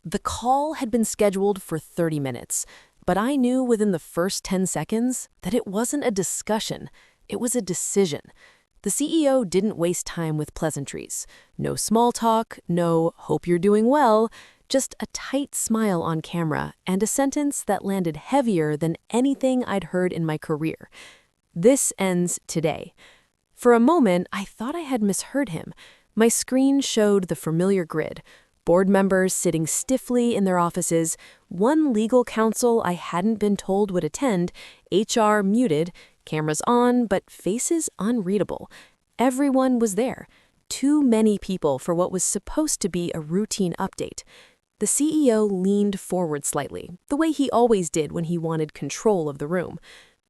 The call had been scheduled for 30 minutes, but I knew within the first 10 seconds that it wasn't a discussion, it was a decision. The CEO didn't waste time with pleasantries. No small talk, no "hope you're doing well," just a tight smile on camera and a sentence that landed heavier than anything I'd heard in my career. "This ends today." For a moment, I thought I had misheard him. My screen showed the familiar grid. Board members sitting stiffly in their offices, one legal counsel I hadn't been told would attend, HR muted, cameras on, but faces unreadable. Everyone was there. Too many people for what was supposed to be a routine update. The CEO leaned forward slightly, the way he always did when he wanted control of the room.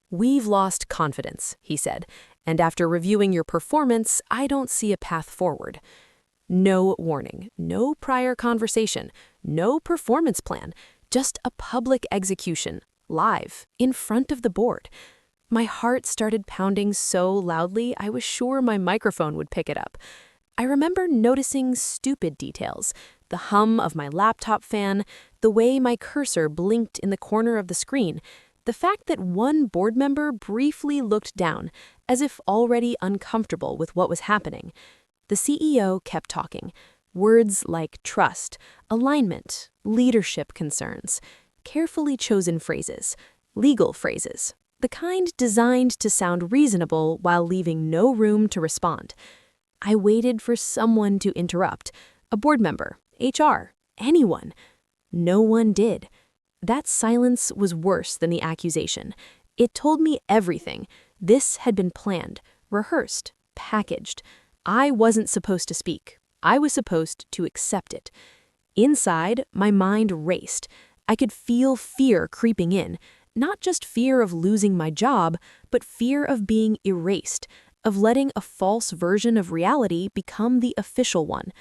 "We've lost confidence," he said, "and after reviewing your performance, I don't see a path forward." No warning, no prior conversation, no performance plan, just a public execution, live, in front of the board. My heart started pounding so loudly I was sure my microphone would pick it up. I remember noticing stupid details, the hum of my laptop fan, the way my cursor blinked in the corner of the screen, the fact that one board member briefly looked down, as if already uncomfortable with what was happening. The CEO kept talking. Words like trust, alignment, leadership concerns, carefully chosen phrases, legal phrases, the kind designed to sound reasonable while leaving no room to respond. I waited for someone to interrupt, a board member, HR, anyone. No one did. That silence was worse than the accusation. It told me everything. This had been planned, rehearsed, packaged. I wasn't supposed to speak. I was supposed to accept it. Inside, my mind raced. I could feel fear creeping in, not just fear of losing my job, but fear of being erased, of letting a false version of reality become the official one,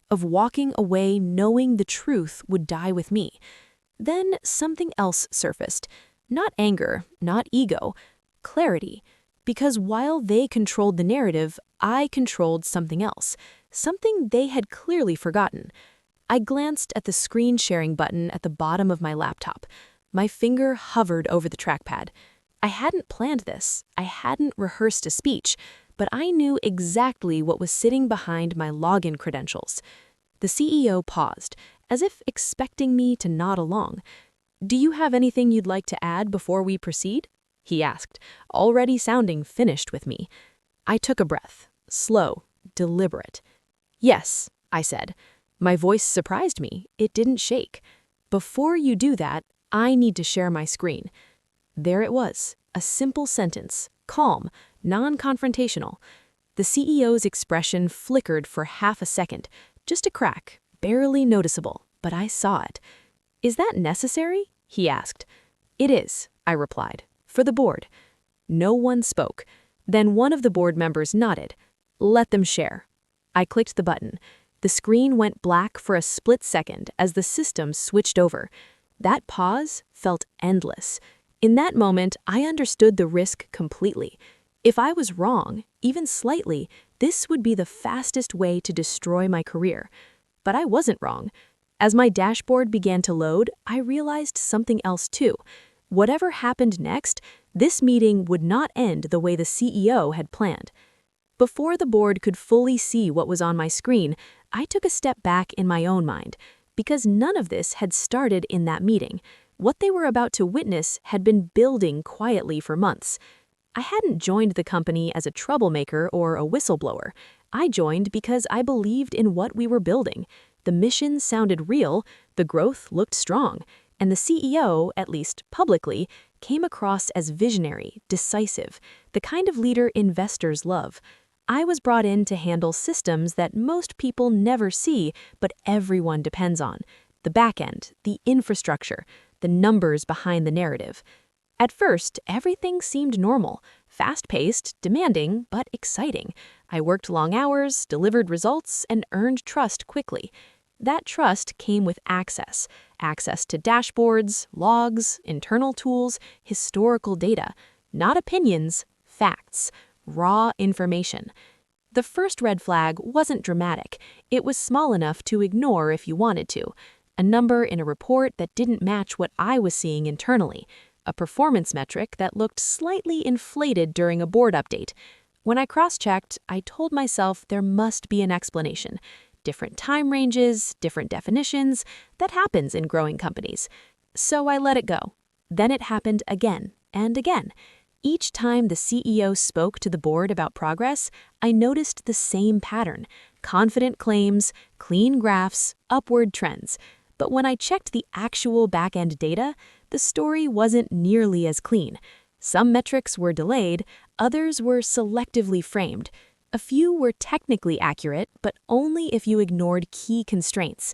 of walking away knowing the truth would die with me. Then something else surfaced. Not anger, not ego, clarity. Because while they controlled the narrative, I controlled something else, something they had clearly forgotten. I glanced at the screen sharing button at the bottom of my laptop. My finger hovered over the trackpad. I hadn't planned this. I hadn't rehearsed a speech, but I knew exactly what was sitting behind my login credentials. The CEO paused, as if expecting me to nod along. "Do you have anything you'd like to add before we proceed?" he asked, already sounding finished with me. I took a breath, slow, deliberate. "Yes," I said. My voice surprised me. It didn't shake. "Before you do that, I need to share my screen." There it was, a simple sentence, calm, non-confrontational. The CEO's expression flickered for half a second, just a crack, barely noticeable, but I saw it. "Is that necessary?" he asked. "It is," I replied. "For the board." No one spoke. Then one of the board members nodded. "Let them share." I clicked the button. The screen went black for a split second as the system switched over. That pause felt endless. In that moment, I understood the risk completely. If I was wrong, even slightly, this would be the fastest way to destroy my career. But I wasn't wrong. As my dashboard began to load, I realized something else too. Whatever happened next, this meeting would not end the way the CEO had planned. Before the board could fully see what was on my screen, I took a step back in my own mind, because none of this had started in that meeting. What they were about to witness had been building quietly for months. I hadn't joined the company as a troublemaker or a whistleblower. I joined because I believed in what we were building. The mission sounded real, the growth looked strong, and the CEO, at least publicly, came across as visionary, decisive, the kind of leader investors love. I was brought in to handle systems that most people never see, but everyone depends on. The backend, the infrastructure, the numbers behind the narrative. At first, everything seemed normal, fast-paced, demanding, but exciting. I worked long hours, delivered results, and earned trust quickly. That trust came with access to dashboards, logs, internal tools, historical data, not opinions, facts, raw information. The first red flag wasn't dramatic. It was small enough to ignore if you wanted to. a number in a report that didn't match what I was seeing internally, a performance metric that looked slightly inflated during a board update. When I cross-checked, I told myself there must be an explanation. Different time ranges, different definitions. That happens in growing companies. So I let it go. Then it happened again and again. Each time the CEO spoke to the board about progress, I noticed the same pattern: confident claims, clean graphs, upward trends. But when I checked the actual back-end data, the story wasn't nearly as clean. Some metrics were delayed, others were selectively framed. A few were technically accurate, but only if you ignored key constraints.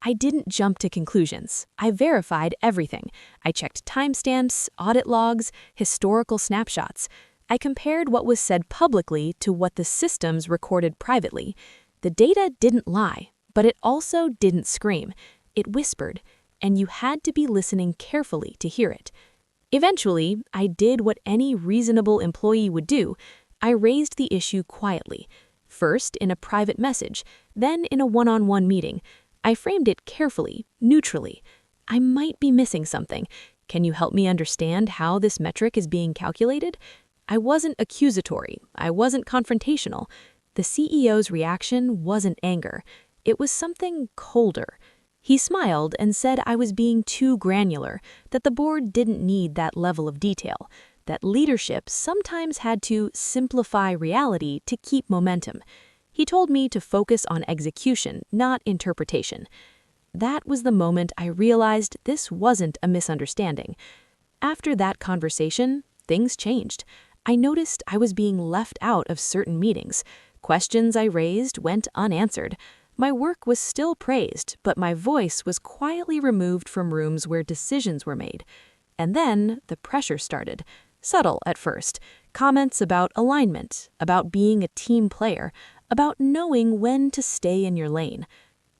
I didn't jump to conclusions. I verified everything. I checked timestamps, audit logs, historical snapshots. I compared what was said publicly to what the systems recorded privately. The data didn't lie, but it also didn't scream. It whispered, and you had to be listening carefully to hear it. Eventually, I did what any reasonable employee would do. I raised the issue quietly. First in a private message, then in a one-on-one meeting. I framed it carefully, neutrally. I might be missing something. Can you help me understand how this metric is being calculated? I wasn't accusatory. I wasn't confrontational. The CEO's reaction wasn't anger. It was something colder. He smiled and said I was being too granular, that the board didn't need that level of detail, that leadership sometimes had to simplify reality to keep momentum. He told me to focus on execution, not interpretation. That was the moment I realized this wasn't a misunderstanding. After that conversation, things changed. I noticed I was being left out of certain meetings. Questions I raised went unanswered. My work was still praised, but my voice was quietly removed from rooms where decisions were made. And then the pressure started. Subtle at first. Comments about alignment, about being a team player, about knowing when to stay in your lane.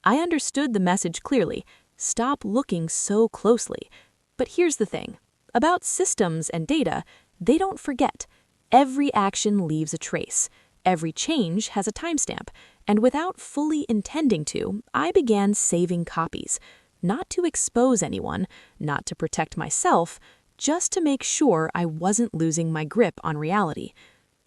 I understood the message clearly. Stop looking so closely. But here's the thing. About systems and data, they don't forget. Every action leaves a trace. Every change has a timestamp. And without fully intending to, I began saving copies. Not to expose anyone, not to protect myself, just to make sure I wasn't losing my grip on reality.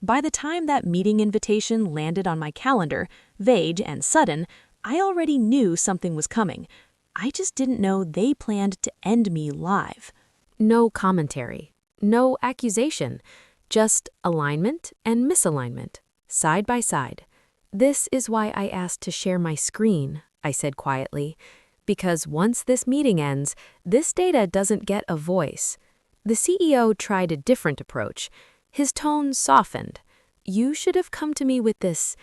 By the time that meeting invitation landed on my calendar, vague and sudden, I already knew something was coming. I just didn't know they planned to end me live. No commentary, no accusation, just alignment and misalignment, side by side. This is why I asked to share my screen, I said quietly, because once this meeting ends, this data doesn't get a voice. The CEO tried a different approach. His tone softened. You should have come to me with this.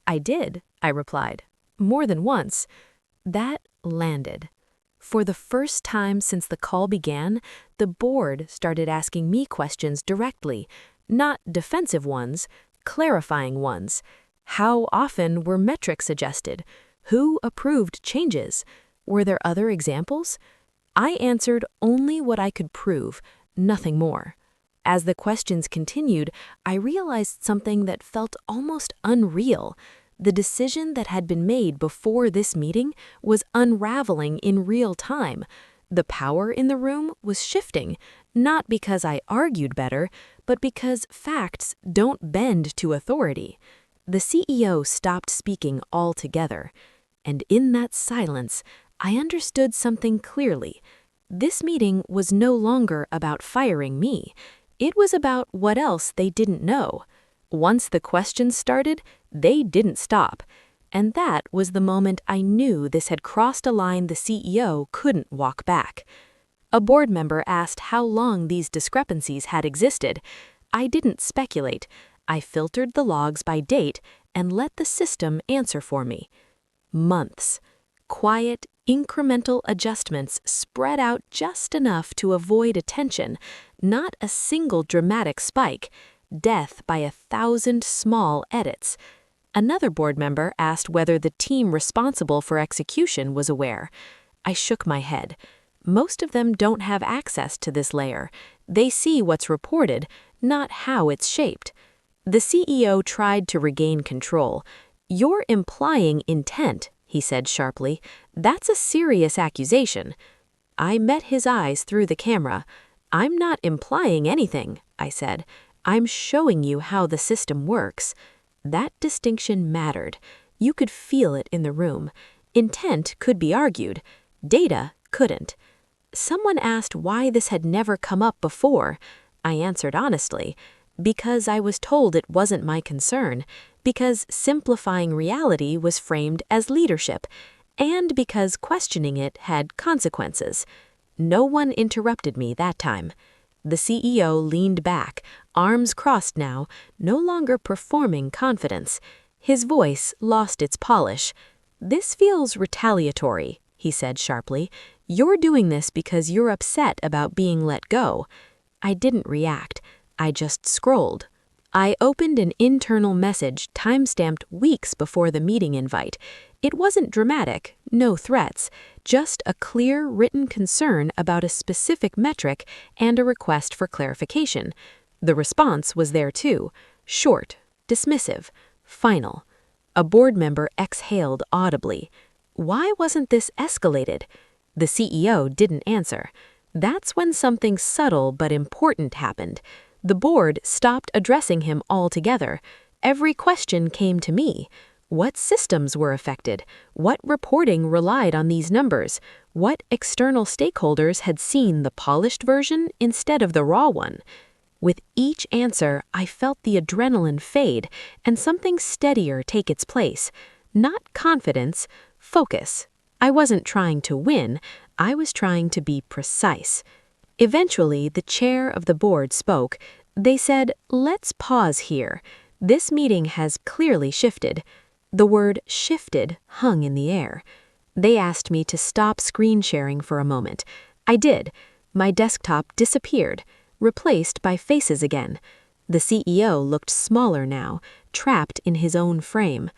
I did, I replied. More than once. That landed. For the first time since the call began, the board started asking me questions directly, not defensive ones, clarifying ones. How often were metrics adjusted? Who approved changes? Were there other examples? I answered only what I could prove, nothing more. As the questions continued, I realized something that felt almost unreal. The decision that had been made before this meeting was unraveling in real time. The power in the room was shifting, not because I argued better, but because facts don't bend to authority. The CEO stopped speaking altogether. And in that silence, I understood something clearly. This meeting was no longer about firing me. It was about what else they didn't know. Once the questions started, they didn't stop. And that was the moment I knew this had crossed a line the CEO couldn't walk back. A board member asked how long these discrepancies had existed. I didn't speculate. I filtered the logs by date and let the system answer for me. Months. Quiet, incremental adjustments spread out just enough to avoid attention, not a single dramatic spike, death by 1,000 small edits. Another board member asked whether the team responsible for execution was aware. I shook my head. Most of them don't have access to this layer. They see what's reported, not how it's shaped. The CEO tried to regain control. You're implying intent, he said sharply. "That's a serious accusation." I met his eyes through the camera. "I'm not implying anything," I said. "I'm showing you how the system works." That distinction mattered. You could feel it in the room. Intent could be argued. Data couldn't. Someone asked why this had never come up before. I answered honestly, because I was told it wasn't my concern, because simplifying reality was framed as leadership, and because questioning it had consequences. No one interrupted me that time. The CEO leaned back, arms crossed now, no longer performing confidence. His voice lost its polish. "This feels retaliatory," he said sharply. "You're doing this because you're upset about being let go." I didn't react. I just scrolled. I opened an internal message timestamped weeks before the meeting invite. It wasn't dramatic, no threats, just a clear written concern about a specific metric and a request for clarification. The response was there too, short, dismissive, final. A board member exhaled audibly. Why wasn't this escalated? The CEO didn't answer. That's when something subtle but important happened. The board stopped addressing him altogether. Every question came to me. What systems were affected? What reporting relied on these numbers? What external stakeholders had seen the polished version instead of the raw one? With each answer, I felt the adrenaline fade and something steadier take its place. Not confidence, focus. I wasn't trying to win, I was trying to be precise. Eventually, the chair of the board spoke. They said, "Let's pause here. This meeting has clearly shifted." The word "shifted" hung in the air. They asked me to stop screen sharing for a moment. I did. My desktop disappeared, replaced by faces again. The CEO looked smaller now, trapped in his own frame.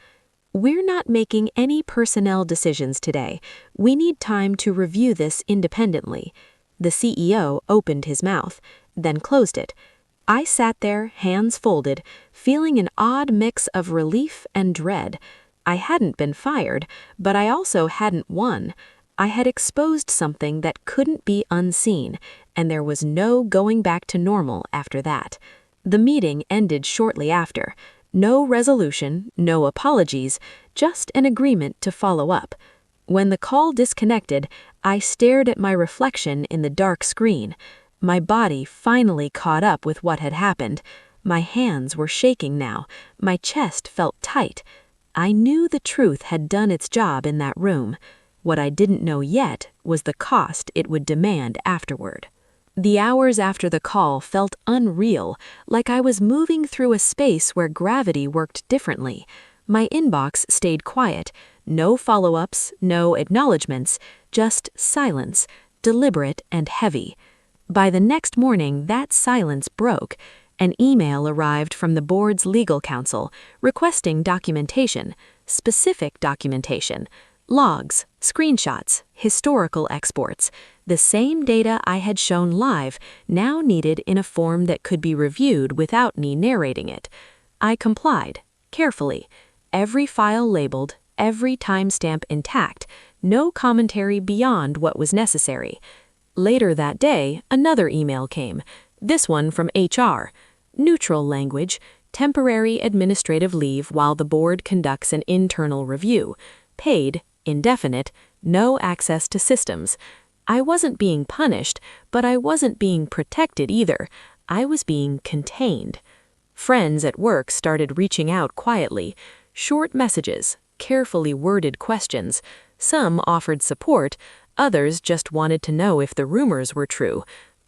"We're not making any personnel decisions today. We need time to review this independently." The CEO opened his mouth, then closed it. I sat there, hands folded, feeling an odd mix of relief and dread. I hadn't been fired, but I also hadn't won. I had exposed something that couldn't be unseen, and there was no going back to normal after that. The meeting ended shortly after. No resolution, no apologies, just an agreement to follow up. When the call disconnected, I stared at my reflection in the dark screen. My body finally caught up with what had happened. My hands were shaking now. My chest felt tight. I knew the truth had done its job in that room. What I didn't know yet was the cost it would demand afterward. The hours after the call felt unreal, like I was moving through a space where gravity worked differently. My inbox stayed quiet. No follow-ups, no acknowledgments, just silence, deliberate and heavy. By the next morning, that silence broke. An email arrived from the board's legal counsel requesting documentation, specific documentation, logs, screenshots, historical exports. The same data I had shown live now needed in a form that could be reviewed without me narrating it. I complied, carefully. Every file labeled, every timestamp intact, no commentary beyond what was necessary. Later that day, another email came, this one from HR. Neutral language, temporary administrative leave while the board conducts an internal review. Paid, indefinite, no access to systems. I wasn't being punished, but I wasn't being protected either. I was being contained. Friends at work started reaching out quietly. Short messages, carefully worded questions. Some offered support, others just wanted to know if the rumors were true.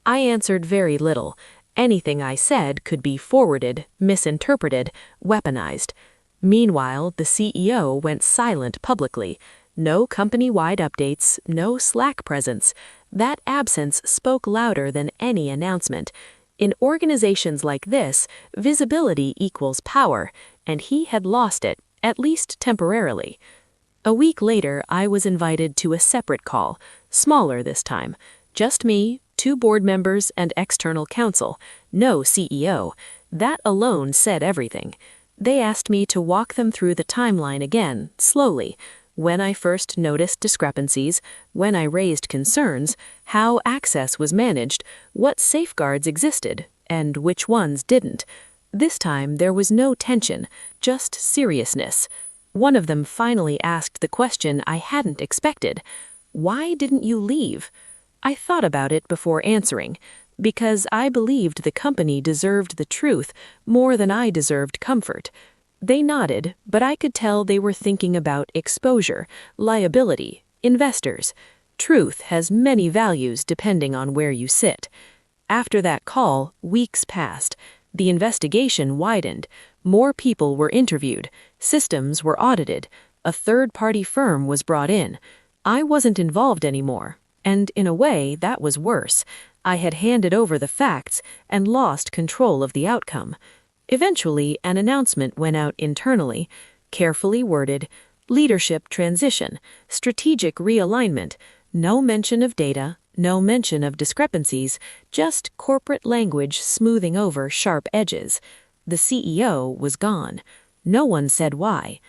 I answered very little. Anything I said could be forwarded, misinterpreted, weaponized. Meanwhile, the CEO went silent publicly. No company-wide updates, no Slack presence. That absence spoke louder than any announcement. In organizations like this, visibility equals power, and he had lost it, at least temporarily. A week later, I was invited to a separate call, smaller this time. Just me, 2 board members, and external counsel. No CEO. That alone said everything. They asked me to walk them through the timeline again, slowly. when I first noticed discrepancies, when I raised concerns, how access was managed, what safeguards existed, and which ones didn't. This time there was no tension, just seriousness. One of them finally asked the question I hadn't expected. "Why didn't you leave?" I thought about it before answering, because I believed the company deserved the truth more than I deserved comfort. They nodded, but I could tell they were thinking about exposure, liability, investors. Truth has many values depending on where you sit. After that call, weeks passed. The investigation widened. More people were interviewed. Systems were audited. A third-party firm was brought in. I wasn't involved anymore. And in a way, that was worse. I had handed over the facts and lost control of the outcome. Eventually, an announcement went out internally, carefully worded: leadership transition, strategic realignment, no mention of data, no mention of discrepancies, just corporate language smoothing over sharp edges. The CEO was gone. No one said why.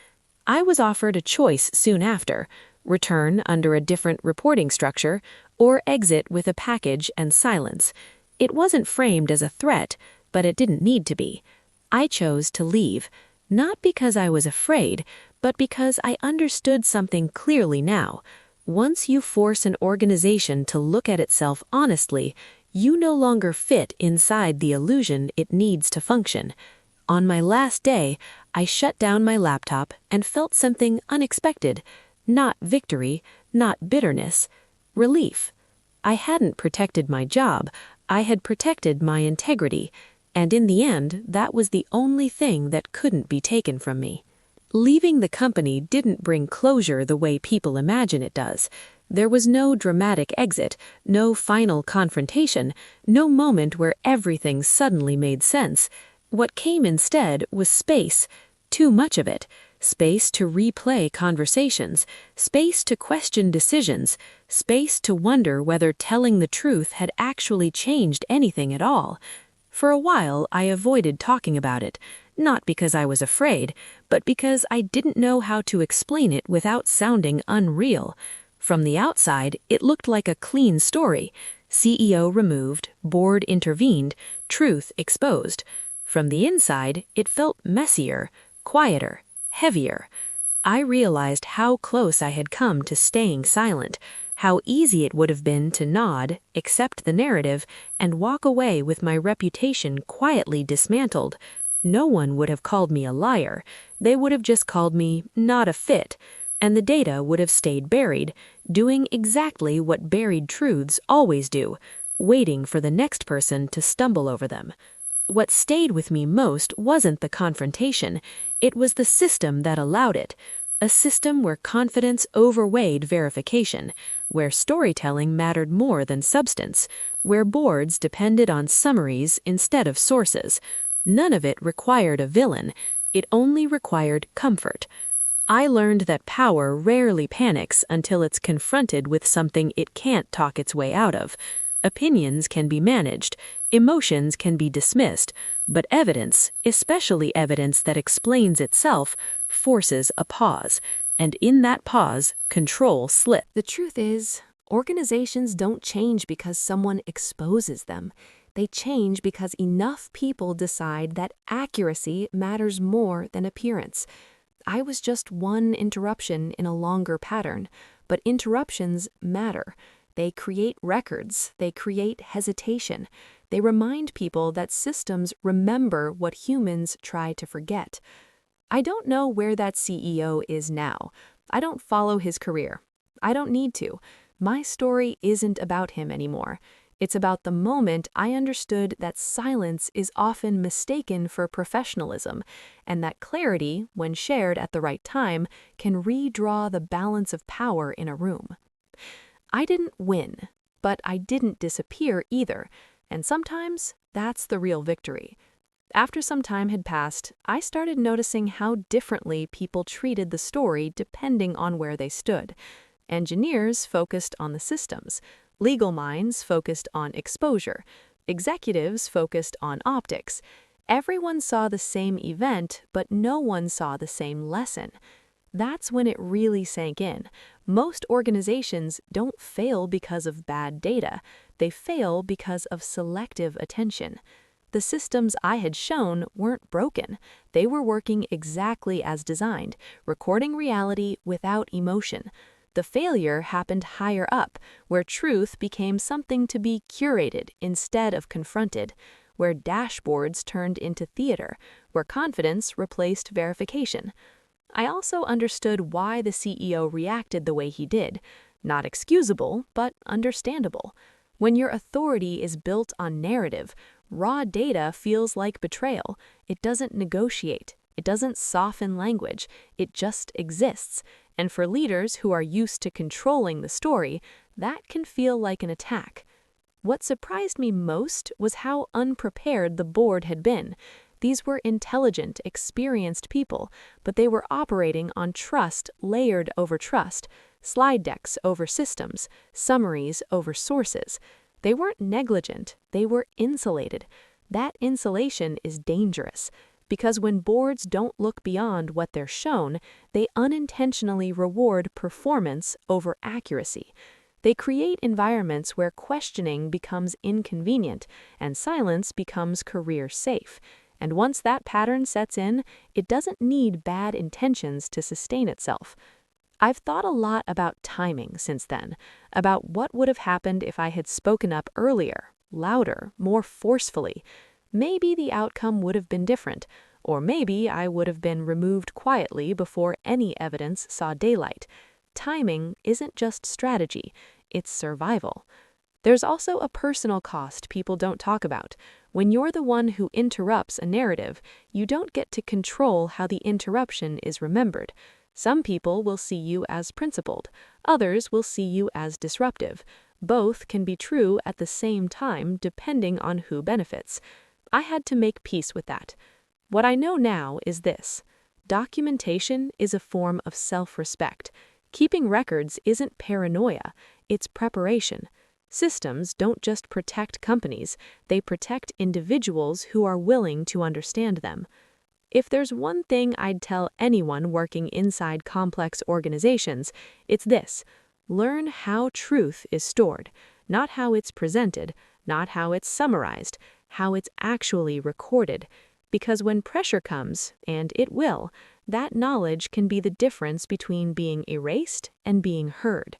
I was offered a choice soon after: return under a different reporting structure, or exit with a package and silence. It wasn't framed as a threat, but it didn't need to be. I chose to leave, not because I was afraid, but because I understood something clearly now. Once you force an organization to look at itself honestly, you no longer fit inside the illusion it needs to function. On my last day, I shut down my laptop and felt something unexpected. Not victory, not bitterness. Relief. I hadn't protected my job, I had protected my integrity, and in the end, that was the only thing that couldn't be taken from me. Leaving the company didn't bring closure the way people imagine it does. There was no dramatic exit, no final confrontation, no moment where everything suddenly made sense. What came instead was space, too much of it. Space to replay conversations, space to question decisions, space to wonder whether telling the truth had actually changed anything at all. For a while, I avoided talking about it, not because I was afraid, but because I didn't know how to explain it without sounding unreal. From the outside, it looked like a clean story: CEO removed, board intervened, truth exposed. From the inside, it felt messier, quieter, heavier. I realized how close I had come to staying silent, how easy it would have been to nod, accept the narrative, and walk away with my reputation quietly dismantled. No one would have called me a liar. They would have just called me not a fit, and the data would have stayed buried, doing exactly what buried truths always do, waiting for the next person to stumble over them. What stayed with me most wasn't the confrontation, it was the system that allowed it. A system where confidence overweighed verification, where storytelling mattered more than substance, where boards depended on summaries instead of sources. None of it required a villain, it only required comfort. I learned that power rarely panics until it's confronted with something it can't talk its way out of. Opinions can be managed, emotions can be dismissed, but evidence, especially evidence that explains itself, forces a pause, and in that pause, control slips. The truth is, organizations don't change because someone exposes them. They change because enough people decide that accuracy matters more than appearance. I was just one interruption in a longer pattern, but interruptions matter. They create records, they create hesitation. They remind people that systems remember what humans try to forget. I don't know where that CEO is now. I don't follow his career. I don't need to. My story isn't about him anymore. It's about the moment I understood that silence is often mistaken for professionalism, and that clarity, when shared at the right time, can redraw the balance of power in a room. I didn't win, but I didn't disappear either, and sometimes that's the real victory. After some time had passed, I started noticing how differently people treated the story depending on where they stood. Engineers focused on the systems, legal minds focused on exposure, executives focused on optics. Everyone saw the same event, but no one saw the same lesson. That's when it really sank in. Most organizations don't fail because of bad data. They fail because of selective attention. The systems I had shown weren't broken. They were working exactly as designed, recording reality without emotion. The failure happened higher up, where truth became something to be curated instead of confronted, where dashboards turned into theater, where confidence replaced verification. I also understood why the CEO reacted the way he did. Not excusable, but understandable. When your authority is built on narrative, raw data feels like betrayal. It doesn't negotiate. It doesn't soften language. It just exists. And for leaders who are used to controlling the story, that can feel like an attack. What surprised me most was how unprepared the board had been. These were intelligent, experienced people, but they were operating on trust layered over trust, slide decks over systems, summaries over sources. They weren't negligent, they were insulated. That insulation is dangerous, because when boards don't look beyond what they're shown, they unintentionally reward performance over accuracy. They create environments where questioning becomes inconvenient and silence becomes career safe. And once that pattern sets in, it doesn't need bad intentions to sustain itself. I've thought a lot about timing since then, about what would have happened if I had spoken up earlier, louder, more forcefully. Maybe the outcome would have been different, or maybe I would have been removed quietly before any evidence saw daylight. Timing isn't just strategy, it's survival. There's also a personal cost people don't talk about. When you're the one who interrupts a narrative, you don't get to control how the interruption is remembered. Some people will see you as principled, others will see you as disruptive. Both can be true at the same time depending on who benefits. I had to make peace with that. What I know now is this: documentation is a form of self-respect. Keeping records isn't paranoia, it's preparation. Systems don't just protect companies, they protect individuals who are willing to understand them. If there's one thing I'd tell anyone working inside complex organizations, it's this: learn how truth is stored, not how it's presented, not how it's summarized, how it's actually recorded. Because when pressure comes, and it will, that knowledge can be the difference between being erased and being heard.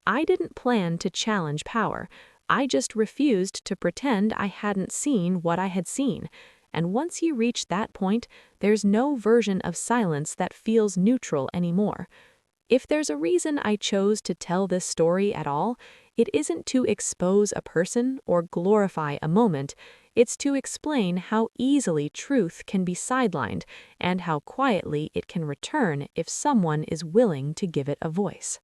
I didn't plan to challenge power. I just refused to pretend I hadn't seen what I had seen. And once you reach that point, there's no version of silence that feels neutral anymore. If there's a reason I chose to tell this story at all, it isn't to expose a person or glorify a moment. It's to explain how easily truth can be sidelined and how quietly it can return if someone is willing to give it a voice.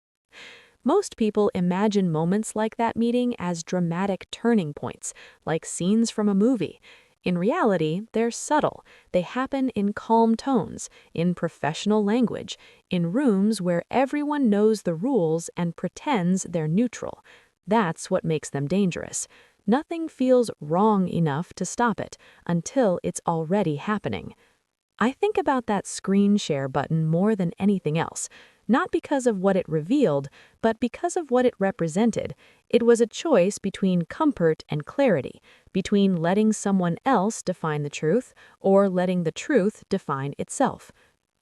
Most people imagine moments like that meeting as dramatic turning points, like scenes from a movie. In reality, they're subtle. They happen in calm tones, in professional language, in rooms where everyone knows the rules and pretends they're neutral. That's what makes them dangerous. Nothing feels wrong enough to stop it until it's already happening. I think about that screen share button more than anything else. Not because of what it revealed, but because of what it represented. It was a choice between comfort and clarity, between letting someone else define the truth or letting the truth define itself.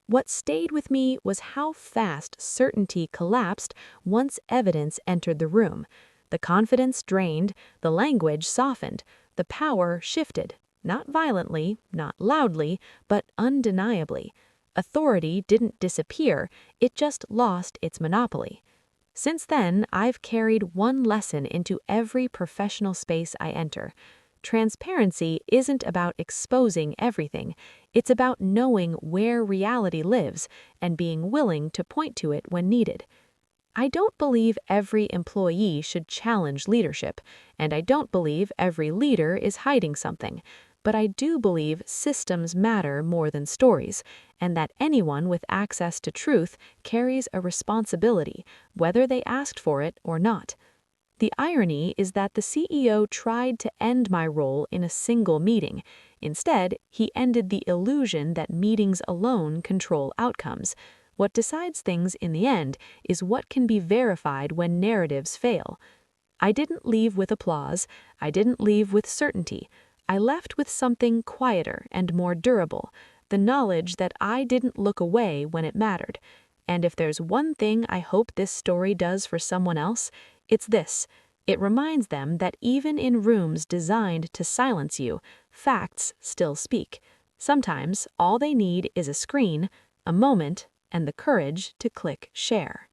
What stayed with me was how fast certainty collapsed once evidence entered the room. The confidence drained, the language softened, the power shifted, not violently, not loudly, but undeniably. Authority didn't disappear, it just lost its monopoly. Since then, I've carried one lesson into every professional space I enter. Transparency isn't about exposing everything, it's about knowing where reality lives and being willing to point to it when needed. I don't believe every employee should challenge leadership, and I don't believe every leader is hiding something. But I do believe systems matter more than stories, and that anyone with access to truth carries a responsibility, whether they asked for it or not. The irony is that the CEO tried to end my role in a single meeting. Instead, he ended the illusion that meetings alone control outcomes. What decides things in the end is what can be verified when narratives fail. I didn't leave with applause. I didn't leave with certainty. I left with something quieter and more durable, the knowledge that I didn't look away when it mattered. And if there's one thing I hope this story does for someone else, it's this. It reminds them that even in rooms designed to silence you, facts still speak. Sometimes all they need is a screen, a moment, and the courage to click share.